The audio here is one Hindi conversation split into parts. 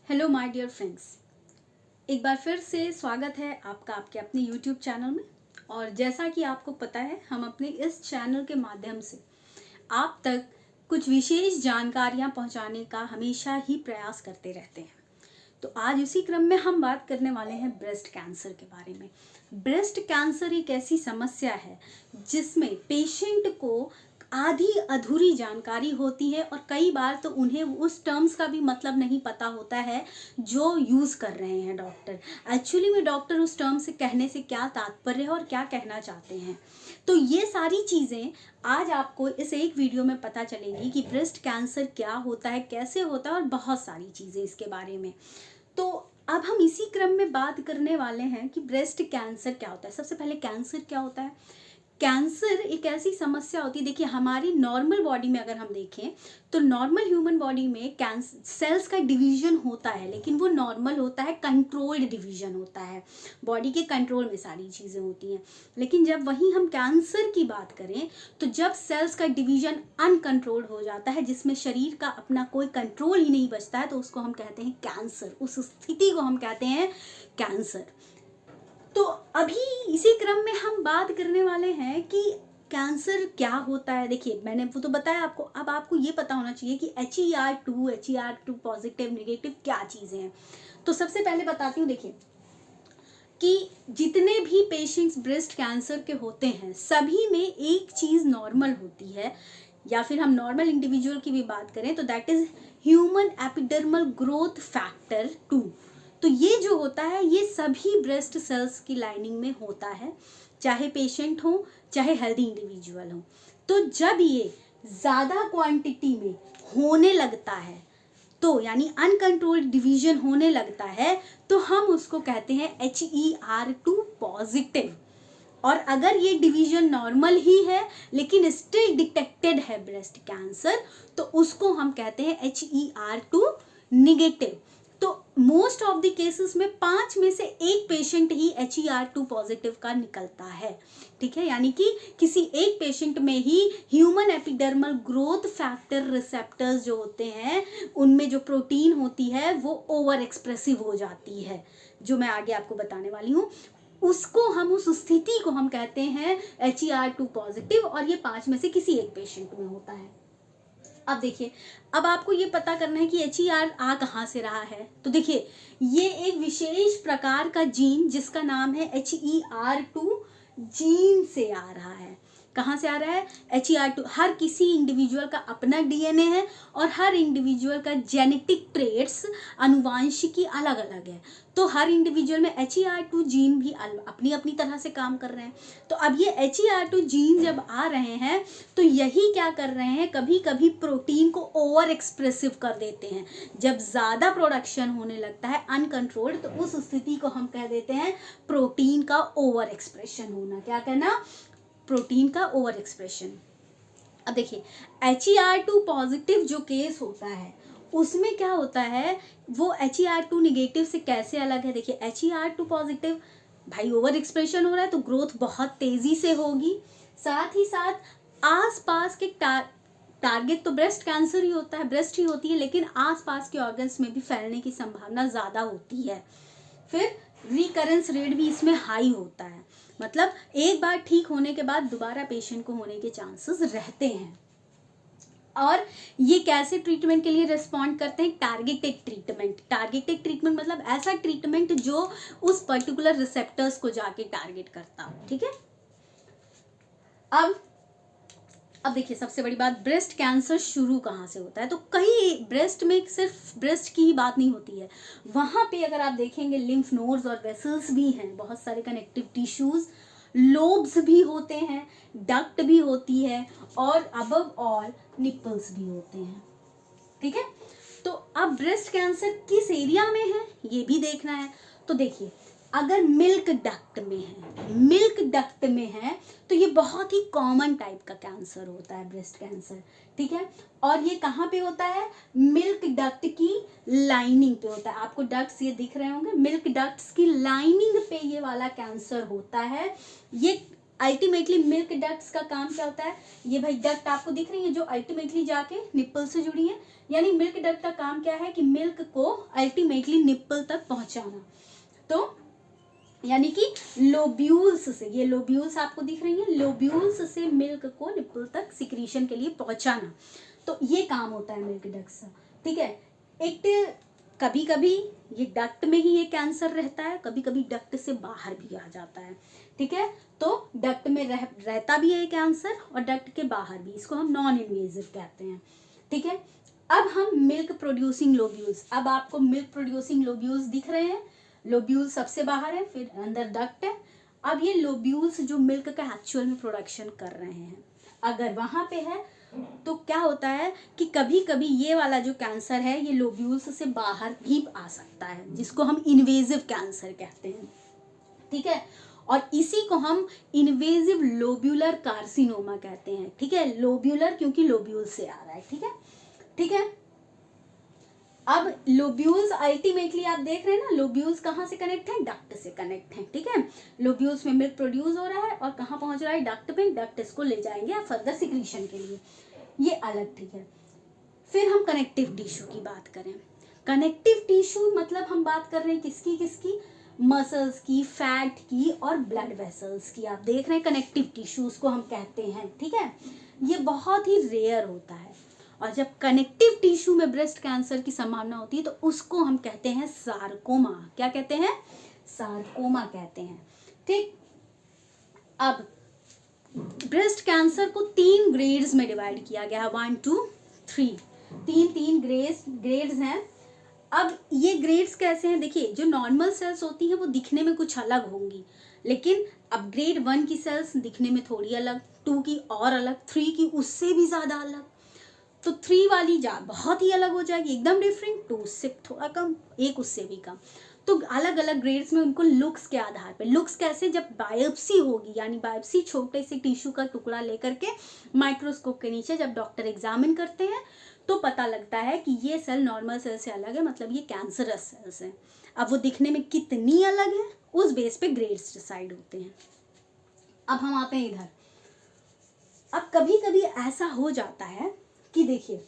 हेलो माय डियर फ्रेंड्स, एक बार फिर से स्वागत है आपका आपके अपने YouTube चैनल में। और जैसा कि आपको पता है, हम अपने इस चैनल के माध्यम से आप तक कुछ विशेष जानकारियां पहुंचाने का हमेशा ही प्रयास करते रहते हैं। तो आज इसी क्रम में हम बात करने वाले हैं ब्रेस्ट कैंसर के बारे में। ब्रेस्ट कैंसर एक ऐसी समस्या है जिसमें पेशेंट को आधी अधूरी जानकारी होती है और कई बार तो उन्हें उस टर्म्स का भी मतलब नहीं पता होता है जो यूज़ कर रहे हैं डॉक्टर। एक्चुअली में डॉक्टर उस टर्म से कहने से क्या तात्पर्य है और क्या कहना चाहते हैं। तो ये सारी चीज़ें आज आपको इस एक वीडियो में पता चलेंगी कि ब्रेस्ट कैंसर क्या होता है, कैसे होता है और बहुत सारी चीज़ें इसके बारे में। तो अब हम इसी क्रम में बात करने वाले हैं कि ब्रेस्ट कैंसर क्या होता है। सबसे पहले कैंसर क्या होता है। कैंसर एक ऐसी समस्या होती है, देखिए हमारी नॉर्मल बॉडी में अगर हम देखें तो नॉर्मल ह्यूमन बॉडी में सेल्स का डिवीजन होता है, लेकिन वो नॉर्मल होता है, कंट्रोल्ड डिवीजन होता है, बॉडी के कंट्रोल में सारी चीज़ें होती हैं। लेकिन जब वहीं हम कैंसर की बात करें तो जब सेल्स का डिवीजन अनकंट्रोल्ड हो जाता है, जिसमें शरीर का अपना कोई कंट्रोल ही नहीं बचता है, तो उसको हम कहते हैं कैंसर। उस स्थिति को हम कहते हैं कैंसर। तो अभी इसी क्रम में हम बात करने वाले हैं कि कैंसर क्या होता है। देखिए मैंने वो तो बताया आपको, अब आपको ये पता होना चाहिए कि HER2 पॉजिटिव नेगेटिव क्या चीज़ें हैं। तो सबसे पहले बताती हूँ, देखिए कि जितने भी पेशेंट्स ब्रेस्ट कैंसर के होते हैं सभी में एक चीज़ नॉर्मल होती है, या फिर हम नॉर्मल इंडिविजुअल की भी बात करें तो that is human epidermal growth factor 2। तो ये जो होता है ये सभी ब्रेस्ट सेल्स की लाइनिंग में होता है, चाहे पेशेंट हो चाहे हेल्दी इंडिविजुअल हो। तो जब ये ज़्यादा क्वांटिटी में होने लगता है, तो यानी अनकंट्रोल्ड डिवीजन होने लगता है, तो हम उसको कहते हैं HER2 पॉजिटिव। और अगर ये डिवीजन नॉर्मल ही है लेकिन स्टिल डिटेक्टेड है ब्रेस्ट कैंसर, तो उसको हम कहते हैं HER2 निगेटिव। तो मोस्ट ऑफ द केसेस में 5 में से एक पेशेंट ही HER2 पॉजिटिव का निकलता है, ठीक है। यानी कि किसी एक पेशेंट में ही human epidermal growth factor receptors जो होते हैं उनमें जो प्रोटीन होती है वो ओवर एक्सप्रेसिव हो जाती है, जो मैं आगे आपको बताने वाली हूँ। उसको हम उस स्थिति को हम कहते हैं HER2 पॉजिटिव, और ये 5 में से किसी एक पेशेंट में होता है। अब देखिए, अब आपको ये पता करना है कि HER आ कहाँ से रहा है। तो देखिए ये एक विशेष प्रकार का जीन जिसका नाम है HER2 जीन से आ रहा है। कहाँ से आ रहा है? HER2। हर किसी इंडिविजुअल का अपना DNA है और हर इंडिविजुअल का जेनेटिक ट्रेट्स अनुवांशिकी अलग अलग है। तो हर इंडिविजुअल में HER2 जीन भी अपनी अपनी तरह से काम कर रहे हैं। तो अब ये HER2 जीन जब आ रहे हैं तो यही क्या कर रहे हैं, कभी कभी प्रोटीन को ओवर एक्सप्रेसिव कर देते हैं। जब ज़्यादा प्रोडक्शन होने लगता है अनकंट्रोल्ड, तो उस स्थिति को हम कह देते हैं प्रोटीन का ओवर एक्सप्रेशन होना। क्या कहना? प्रोटीन का ओवर एक्सप्रेशन। अब देखिए HER2 पॉजिटिव जो केस होता है उसमें क्या होता है, वो HER2 निगेटिव से कैसे अलग है। देखिए HER2 पॉजिटिव भाई ओवर एक्सप्रेशन हो रहा है तो ग्रोथ बहुत तेजी से होगी, साथ ही साथ आसपास के टारगेट तो ब्रेस्ट कैंसर ही होता है, ब्रेस्ट ही होती है, लेकिन आसपास के ऑर्गन्स में भी फैलने की संभावना ज़्यादा होती है। फिर रिकरेंस रेट भी इसमें हाई होता है, मतलब एक बार ठीक होने के बाद दोबारा पेशेंट को होने के चांसेस रहते हैं। और ये कैसे ट्रीटमेंट के लिए रिस्पॉन्ड करते हैं? Targeted treatment. टारगेटेड ट्रीटमेंट मतलब ऐसा ट्रीटमेंट जो उस पर्टिकुलर रिसेप्टर्स को जाके टारगेट करता हो, ठीक है। अब देखिए सबसे बड़ी बात, ब्रेस्ट कैंसर शुरू कहाँ से होता है। तो कहीं ब्रेस्ट में सिर्फ ब्रेस्ट की ही बात नहीं होती है, वहाँ पे अगर आप देखेंगे लिम्फ नोड्स और वेसल्स भी हैं, बहुत सारे कनेक्टिव टिश्यूज, लोब्स भी होते हैं, डक्ट भी होती है और अबव ऑल निपल्स भी होते हैं, ठीक है। तो अब ब्रेस्ट कैंसर किस एरिया में है ये भी देखना है। तो देखिए अगर मिल्क डक्ट में है तो ये बहुत ही कॉमन टाइप का कैंसर होता है ब्रेस्ट कैंसर, ठीक है। और ये कहाँ पे होता है? मिल्क डक्ट की लाइनिंग पे होता है। आपको डक्ट्स ये दिख रहे होंगे, मिल्क डक्ट्स की लाइनिंग पे ये वाला कैंसर होता है। ये अल्टीमेटली मिल्क डक्ट्स का काम क्या होता है, ये भाई डक्ट आपको दिख रही है जो अल्टीमेटली जाके निप्पल से जुड़ी है, यानी मिल्क डक्ट का काम क्या है कि मिल्क को अल्टीमेटली निप्पल तक पहुंचाना। तो यानी कि लोब्यूल्स से, ये लोब्यूल्स आपको दिख रही हैं, लोब्यूल्स से मिल्क को निप्पल तक सिक्रीशन के लिए पहुंचाना। तो ये काम होता है मिल्क डक्ट्स का, ठीक है। एक कभी कभी ये डक्ट में ही ये कैंसर रहता है, कभी कभी डक्ट से बाहर भी आ जाता है, ठीक है। तो डक्ट में रहता भी है कैंसर और डक्ट के बाहर भी, इसको हम नॉन इन्वेजिव कहते हैं, ठीक है। अब हम मिल्क प्रोड्यूसिंग लोब्यूल्स, अब आपको मिल्क प्रोड्यूसिंग लोब्यूल्स दिख रहे हैं, लोब्यूल सबसे बाहर है, फिर अंदर डक्ट है। अब ये लोब्यूल्स जो मिल्क का एक्चुअल में प्रोडक्शन कर रहे हैं, अगर वहां पे है तो क्या होता है कि कभी कभी ये वाला जो कैंसर है ये लोब्यूल्स से बाहर भी आ सकता है, जिसको हम इन्वेजिव कैंसर कहते हैं, ठीक है। और इसी को हम इन्वेजिव लोब्यूलर कार्सिनोमा कहते हैं, ठीक है। लोब्यूलर क्योंकि लोब्यूल से आ रहा है, ठीक है, ठीक है। अब लोब्यूल्स अल्टीमेटली आप देख रहे हैं ना, लोब्यूल्स कहाँ से कनेक्ट है, डक्ट से कनेक्ट है, ठीक है। लोब्यूल्स में मिल्क प्रोड्यूस हो रहा है और कहाँ पहुंच रहा है, डक्ट पे, डक्ट इसको ले जाएंगे फर्दर सिक्रीशन के लिए, ये अलग, ठीक है। फिर हम कनेक्टिव टिश्यू की बात करें, कनेक्टिव टिश्यू मतलब हम बात कर रहे हैं किसकी किसकी, मसल्स की, फैट की और ब्लड वेसल्स की। आप देख रहे हैं कनेक्टिव टिश्यूज को हम कहते हैं, ठीक है। ये बहुत ही रेयर होता है और जब कनेक्टिव टिश्यू में ब्रेस्ट कैंसर की संभावना होती है तो उसको हम कहते हैं सार्कोमा। क्या कहते हैं, सार्कोमा कहते हैं, ठीक। अब ब्रेस्ट कैंसर को 3 ग्रेड्स में डिवाइड किया गया है, 1 2 3, तीन ग्रेड्स हैं। अब ये ग्रेड्स कैसे हैं, देखिए जो नॉर्मल सेल्स होती हैं वो दिखने में कुछ अलग होंगी, लेकिन अब ग्रेड 1 की सेल्स दिखने में थोड़ी अलग, 2 की और अलग, 3 की उससे भी ज्यादा अलग, तो 3 वाली बहुत ही अलग हो जाएगी, एकदम डिफरेंट, 2 उससे थोड़ा कम, 1 उससे भी कम। तो अलग अलग ग्रेड्स में उनको लुक्स के आधार पे, लुक्स कैसे, जब बायोप्सी होगी, यानी बायोप्सी छोटे से टिश्यू का टुकड़ा लेकर के माइक्रोस्कोप के नीचे जब डॉक्टर एग्जामिन करते हैं तो पता लगता है कि ये सेल नॉर्मल सेल से अलग है, मतलब ये कैंसरस सेल्स हैं। अब वो दिखने में कितनी अलग है उस बेस पे ग्रेड्स डिसाइड होते हैं। अब हम आते हैं इधर, अब कभी कभी ऐसा हो जाता है कि देखिए,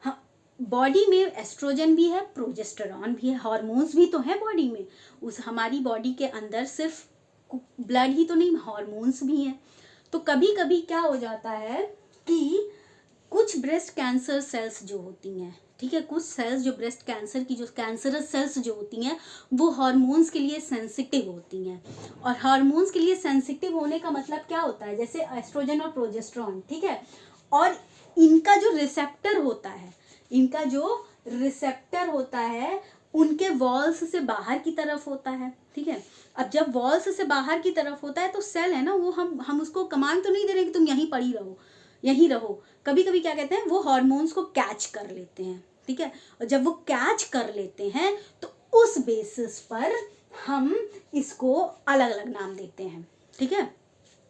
हाँ, बॉडी में एस्ट्रोजन भी है, प्रोजेस्टेरॉन भी है, हार्मोन्स भी तो है बॉडी में, उस हमारी बॉडी के अंदर सिर्फ ब्लड ही तो नहीं, हार्मोन्स भी हैं। तो कभी कभी क्या हो जाता है कि कुछ ब्रेस्ट कैंसर सेल्स जो होती हैं, ठीक है, कुछ सेल्स जो ब्रेस्ट कैंसर की जो कैंसरस सेल्स जो होती हैं वो हार्मोन्स के लिए सेंसिटिव होती हैं। और हार्मोन्स के लिए सेंसिटिव होने का मतलब क्या होता है, जैसे एस्ट्रोजन और प्रोजेस्टेरॉन, ठीक है, और इनका जो रिसेप्टर होता है उनके वॉल्स से बाहर की तरफ होता है, ठीक है। अब जब वॉल्स से बाहर की तरफ होता है तो सेल है ना, वो हम उसको कमांड तो नहीं दे रहे कि तुम यहीं पड़ी रहो, यहीं रहो, कभी कभी क्या कहते हैं वो हार्मोन्स को कैच कर लेते हैं, ठीक है। और जब वो कैच कर लेते हैं तो उस बेसिस पर हम इसको अलग अलग नाम देते हैं, ठीक है।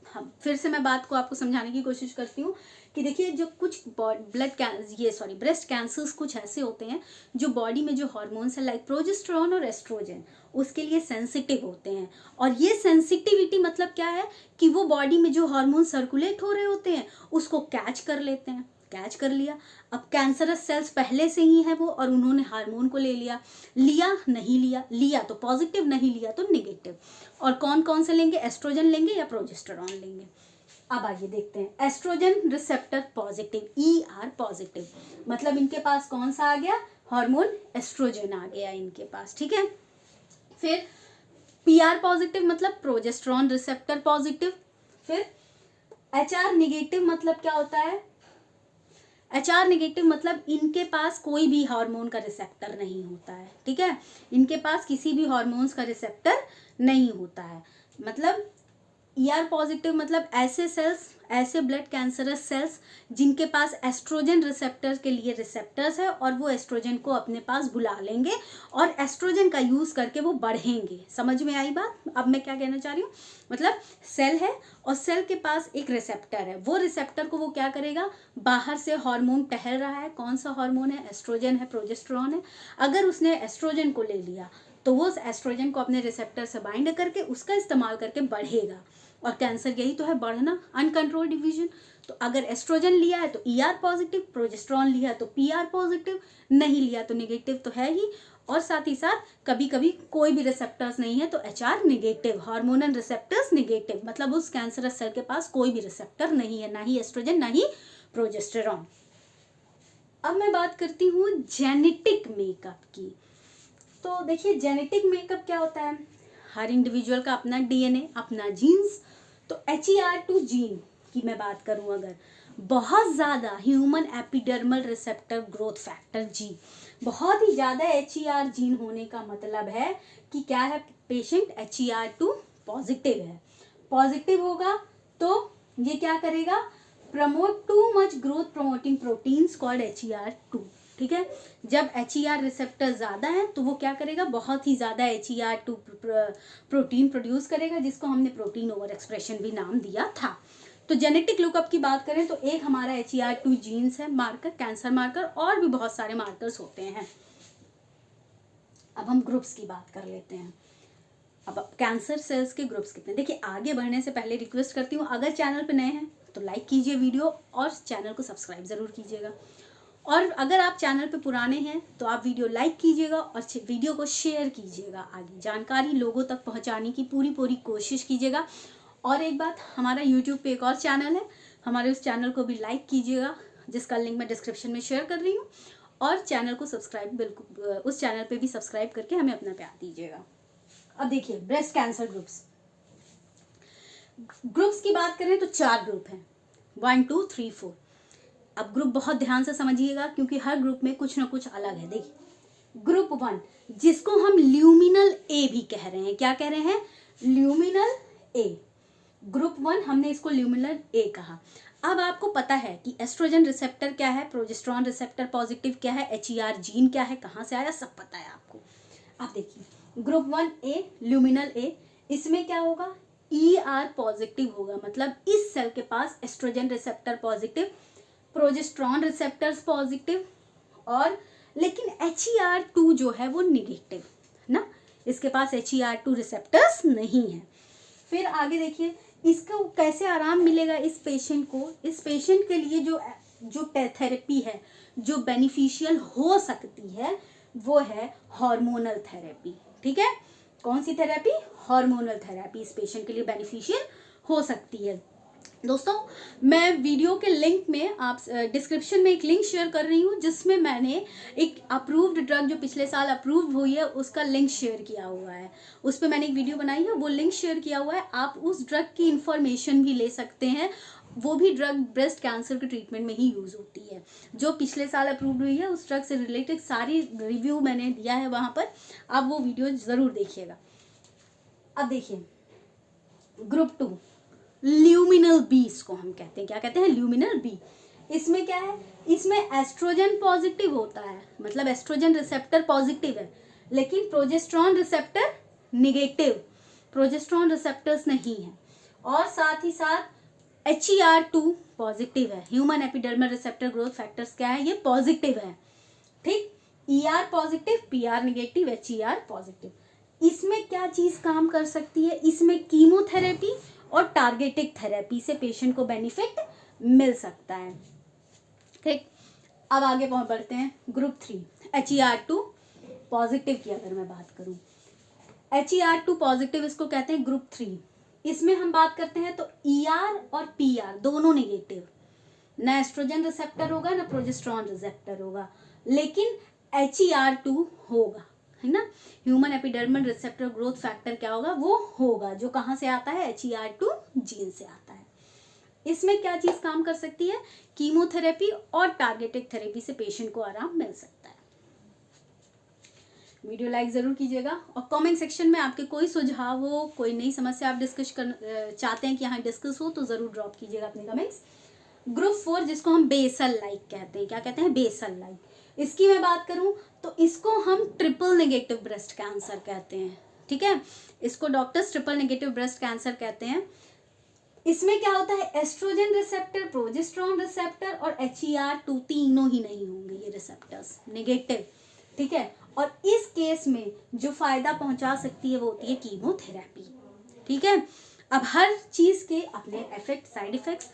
हम फिर से मैं बात को आपको समझाने की कोशिश करती हूँ कि देखिए, जो कुछ ब्रेस्ट कैंसर्स कुछ ऐसे होते हैं जो बॉडी में जो हार्मोन्स है लाइक प्रोजेस्टेरॉन और एस्ट्रोजन उसके लिए सेंसिटिव होते हैं। और ये सेंसिटिविटी मतलब क्या है कि वो बॉडी में जो हार्मोन सर्कुलेट हो रहे होते हैं उसको कैच कर लेते हैं, कैच कर लिया। अब कैंसरस सेल्स पहले से ही है वो, और उन्होंने हार्मोन को ले लिया, नहीं लिया तो पॉजिटिव, नहीं लिया तो नेगेटिव। और कौन कौन से लेंगे, एस्ट्रोजन लेंगे या प्रोजेस्टेरॉन लेंगे। अब आइए देखते हैं, oestrogen receptor positive, ER positive, मतलब इनके पास कौन सा आ गया, हार्मोन एस्ट्रोजन आ गया इनके पास, ठीक है। फिर PR पॉजिटिव मतलब प्रोजेस्टेरॉन रिसेप्टर पॉजिटिव। फिर HR नेगेटिव मतलब क्या होता है, HR नेगेटिव मतलब इनके पास कोई भी हार्मोन का रिसेप्टर नहीं होता है, ठीक है, इनके पास किसी भी हार्मोन्स का रिसेप्टर नहीं होता है। मतलब ER पॉजिटिव मतलब ऐसे सेल्स, ऐसे ब्लड कैंसरस सेल्स जिनके पास एस्ट्रोजन रिसेप्टर के लिए रिसेप्टर्स है और वो एस्ट्रोजन को अपने पास बुला लेंगे और एस्ट्रोजन का यूज करके वो बढ़ेंगे। समझ में आई बात, अब मैं क्या कहना चाह रही हूँ, मतलब सेल है और सेल के पास एक रिसेप्टर है, वो रिसेप्टर को वो क्या करेगा, बाहर से हार्मोन टहल रहा है, कौन सा हार्मोन है, एस्ट्रोजन है, प्रोजेस्टेरॉन है, अगर उसने एस्ट्रोजन को ले लिया तो वो एस्ट्रोजन को अपने रिसेप्टर से बाइंड करके उसका इस्तेमाल करके बढ़ेगा। और कैंसर यही तो है, बढ़ना, अनकंट्रोल डिवीजन। तो अगर एस्ट्रोजन लिया है तो ER पॉजिटिव, प्रोजेस्टेरॉन लिया है तो PR पॉजिटिव, नहीं लिया तो नेगेटिव तो है ही। और साथ ही साथ कभी कभी कोई भी रिसेप्टर्स नहीं है तो HR negative, hormonal receptors negative, मतलब उस कैंसरस सेल के पास कोई भी रिसेप्टर नहीं है, ना ही एस्ट्रोजन ना ही प्रोजेस्टेरॉन। अब मैं बात करती हूँ जेनेटिक मेकअप की। तो देखिए जेनेटिक मेकअप क्या होता है, हर इंडिविजुअल का अपना DNA, अपना जीन्स। तो HER2 जीन की मैं बात करूं अगर, बहुत ज़्यादा human epidermal receptor growth factor जी, बहुत ही ज़्यादा HER जीन होने का मतलब है कि क्या है, पेशेंट HER2 पॉजिटिव है। पॉजिटिव होगा तो ये क्या करेगा, promote too much growth promoting proteins called HER2। ठीक है, जब HER रिसेप्टर ज़्यादा है तो वो क्या करेगा, बहुत ही ज़्यादा HER2 प्रोटीन प्रोड्यूस करेगा, जिसको हमने प्रोटीन ओवर एक्सप्रेशन भी नाम दिया था। तो जेनेटिक लुकअप की बात करें तो एक हमारा HER2 जीन्स है मार्कर, कैंसर मार्कर, और भी बहुत सारे मार्कर्स होते हैं। अब हम ग्रुप्स की बात कर लेते हैं। अब कैंसर सेल्स के ग्रुप्स कितने, देखिए आगे बढ़ने से पहले रिक्वेस्ट करती हूँ, अगर चैनल पे नए हैं तो लाइक कीजिए वीडियो और चैनल को सब्सक्राइब ज़रूर कीजिएगा। और अगर आप चैनल पे पुराने हैं तो आप वीडियो लाइक कीजिएगा और वीडियो को शेयर कीजिएगा, आगे जानकारी लोगों तक पहुंचाने की पूरी कोशिश कीजिएगा। और एक बात, हमारा यूट्यूब पे एक और चैनल है, हमारे उस चैनल को भी लाइक कीजिएगा, जिसका लिंक मैं डिस्क्रिप्शन में शेयर कर रही हूँ। और चैनल को सब्सक्राइब, बिल्कुल उस चैनल पे भी सब्सक्राइब करके हमें अपना प्यार दीजिएगा। अब देखिए ब्रेस्ट कैंसर ग्रुप्स की बात करें तो 4 ग्रुप हैं, 1 2 3 4। अब ग्रुप बहुत ध्यान से समझिएगा क्योंकि हर ग्रुप में कुछ ना कुछ अलग है। देखिए ग्रुप 1 जिसको हम ल्यूमिनल A भी कह रहे हैं, क्या कह रहे हैं, ल्यूमिनल A। ग्रुप 1 हमने इसको ल्यूमिनल A कहा। अब आपको पता है कि एस्ट्रोजन रिसेप्टर क्या है, प्रोजेस्टेरॉन रिसेप्टर पॉजिटिव क्या है, HER जीन क्या है, कहाँ से आया, सब पता है आपको। अब देखिए ग्रुप 1A ल्यूमिनल A, इसमें क्या होगा, ER पॉजिटिव होगा, मतलब इस सेल के पास estrogen receptor positive, progesterone receptors positive, और लेकिन HER2 जो है वो निगेटिव ना, इसके पास HER2 रिसेप्टर्स नहीं है। फिर आगे देखिए इसको कैसे आराम मिलेगा इस पेशेंट को, इस पेशेंट के लिए जो थेरेपी है जो बेनिफिशियल हो सकती है वो है हार्मोनल थेरेपी। ठीक है, कौन सी थेरेपी, हार्मोनल थेरेपी इस पेशेंट के लिए बेनिफिशियल हो सकती है। दोस्तों मैं वीडियो के लिंक में आप डिस्क्रिप्शन में एक लिंक शेयर कर रही हूँ, जिसमें मैंने एक अप्रूव्ड ड्रग जो पिछले साल अप्रूव हुई है उसका लिंक शेयर किया हुआ है, उस पर मैंने एक वीडियो बनाई है, वो लिंक शेयर किया हुआ है। आप उस ड्रग की इंफॉर्मेशन भी ले सकते हैं, वो भी ड्रग ब्रेस्ट कैंसर के ट्रीटमेंट में ही यूज़ होती है, जो पिछले साल अप्रूव्ड हुई है। उस ड्रग से रिलेटेड सारी रिव्यू मैंने दिया है वहाँ पर, आप वो वीडियो ज़रूर देखिएगा। अब देखिए ग्रुप 2 ल्यूमिनल B, इसको हम कहते हैं, क्या कहते हैं, ल्यूमिनल B। इसमें क्या है, इसमें एस्ट्रोजन पॉजिटिव होता है, मतलब एस्ट्रोजन रिसेप्टर पॉजिटिव है, लेकिन progesterone receptor negative, progesterone receptors नहीं है। और साथ ही साथ HER2 पॉजिटिव है, human epidermal receptor growth factors क्या है, ये पॉजिटिव है। ठीक, ER positive, PR negative, HER positive. इसमें क्या चीज काम कर सकती है, इसमें कीमोथेरेपी और टारगेटेड थेरेपी से पेशेंट को बेनिफिट मिल सकता है। ठीक, अब आगे बढ़ते हैं ग्रुप 3 HER2 पॉजिटिव की अगर मैं बात करूं, HER2 पॉजिटिव इसको कहते हैं ग्रुप 3। इसमें हम बात करते हैं तो ER और PR दोनों नेगेटिव, ना एस्ट्रोजन रिसेप्टर होगा ना प्रोजेस्टेरॉन रिसेप्टर होगा, लेकिन HER2 होगा, है ना, human epidermal receptor growth factor क्या होगा, वो होगा, जो कहाँ से आता है, HER2 जीन से आता है। इसमें क्या चीज काम कर सकती है, कीमोथेरेपी और टारगेटेड थेरेपी से पेशेंट को आराम मिल सकता है। वीडियो लाइक जरूर कीजिएगा और कमेंट सेक्शन में आपके कोई सुझाव हो, कोई नई समस्या आप डिस्कस कर चाहते हैं कि यहाँ डिस्कस हो, तो जरूर ड्रॉप कीजिएगा अपने कमेंट्स। ग्रुप 4 जिसको हम बेसल लाइक कहते हैं, क्या कहते हैं, बेसल लाइक, इसकी मैं बात करूं तो इसको हम ट्रिपल नेगेटिव ब्रेस्ट कैंसर कहते हैं। ठीक है, इसको doctors triple negative breast cancer कहते हैं। इसमें क्या होता है, एस्ट्रोजन रिसेप्टर, प्रोजेस्टेरॉन रिसेप्टर और HER2 तीनों ही नहीं होंगे, ये रिसेप्टर्स नेगेटिव। ठीक है, और इस केस में जो फायदा पहुंचा सकती है वो होती है कीमोथेरेपी। ठीक है, अब हर चीज़ के अपने इफेक्ट, साइड इफ़ेक्ट्स,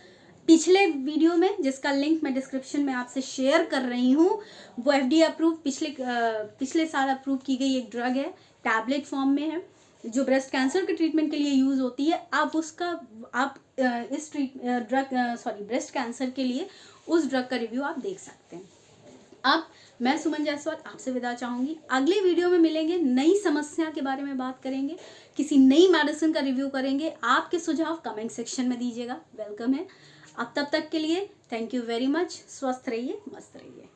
पिछले वीडियो में जिसका लिंक मैं डिस्क्रिप्शन में आपसे शेयर कर रही हूँ, वो FDA अप्रूव पिछले साल अप्रूव की गई एक ड्रग है, टैबलेट फॉर्म में है, जो ब्रेस्ट कैंसर के ट्रीटमेंट के लिए यूज़ होती है। आप इस ब्रेस्ट कैंसर के लिए उस ड्रग का रिव्यू आप देख सकते हैं। अब मैं सुमन जायसवाल आपसे विदा चाहूँगी। अगले वीडियो में मिलेंगे, नई समस्या के बारे में बात करेंगे, किसी नई मेडिसिन का रिव्यू करेंगे। आपके सुझाव कमेंट सेक्शन में दीजिएगा, वेलकम है। अब तब तक के लिए थैंक यू वेरी मच। स्वस्थ रहिए, मस्त रहिए।